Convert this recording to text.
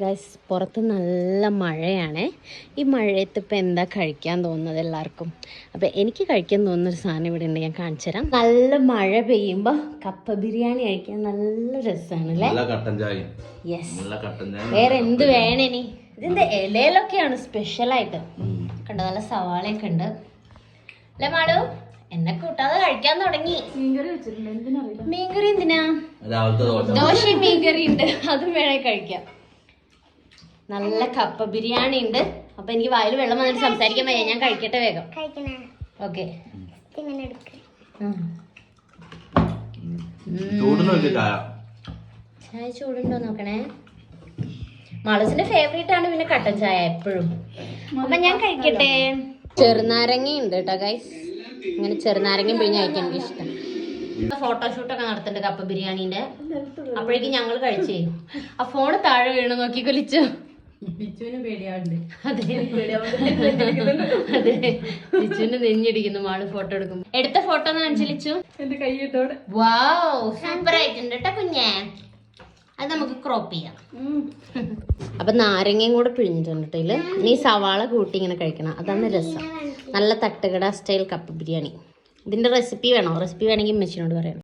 Guys, പുറത്ത് നല്ല മഴയാണ്. ഈ മഴയത്ത് ഇപ്പം എന്താ കഴിക്കാൻ തോന്നുന്നത് എല്ലാവർക്കും? അപ്പം എനിക്ക് കഴിക്കാൻ തോന്നുന്നൊരു സാധനം ഇവിടെ ഉണ്ട്, ഞാൻ കാണിച്ചു തരാം. നല്ല മഴ പെയ്യുമ്പോൾ കപ്പ ബിരിയാണി കഴിക്കാൻ നല്ല രസമാണ് അല്ലേ? യെസ്. വേറെ എന്ത് വേണേനി? ഇതിന്റെ ഇലയിലൊക്കെയാണ് സ്പെഷ്യലായിട്ട്. കണ്ടോ, നല്ല സവാളയൊക്കെ ഉണ്ട് അല്ലേ മാളു? എന്നെ കൂട്ടാതെ കഴിക്കാൻ തുടങ്ങി. മീൻകറി എന്തിനാ? ദോശയും മീൻകറി ഉണ്ട്, അതും വേണേ കഴിക്കാം. നല്ല കപ്പ ബിരിയാണി ഉണ്ട്. അപ്പൊ എനിക്ക് വായിൽ വെള്ളം വന്നിട്ട് സംസാരിക്കാൻ വയ്യ, ഞാൻ കഴിക്കട്ടെ വേഗം. ഓക്കെ, ചായ ചൂടുണ്ടോ നോക്കണേ. മാളൂസിന്റെ ഫേവറേറ്റ് ആണ് പിന്നെ കട്ടൻ ചായ എപ്പോഴും. അപ്പൊ ഞാൻ കഴിക്കട്ടെ. ചെറുനാരങ്ങ ഉണ്ട് കേട്ടോ ഗൈസ്, ഇങ്ങനെ ചെറുനാരങ്ങയും പിഴിഞ്ഞ് കഴിക്കാൻ എനിക്ക് ഇഷ്ടം. ഫോട്ടോഷൂട്ടൊക്കെ നടത്തുന്നുണ്ട് കപ്പ ബിരിയാണീന്റെ. അപ്പോഴേക്കും ഞങ്ങൾ കഴിച്ചേ. ആ ഫോണ് താഴെ വീണ് നോക്കി കൊലിച്ചു. ലിച്ചുവിന്റെ നെഞ്ഞിടിക്കുന്നു മാള് ഫോട്ടോ എടുക്കും. എടുത്ത ഫോട്ടോ കാണിച്ചു. വാവ്, സൂപ്പർ ആയിട്ടുണ്ട് കേട്ടോ കുഞ്ഞേ. അത് നമുക്ക് ക്രോപ്പ് ചെയ്യാം. അപ്പൊ നാരങ്ങയും കൂടെ പിഴിഞ്ഞിട്ടുണ്ട് ഇതില്. നീ സവാള കൂട്ടി ഇങ്ങനെ കഴിക്കണം, അതാണ് രസം. നല്ല തട്ടുകട സ്റ്റൈൽ കപ്പ ബിരിയാണി. ഇതിന്റെ റെസിപ്പി വേണോ? റെസിപ്പി വേണമെങ്കിൽ മെഷീനോട് പറയണം.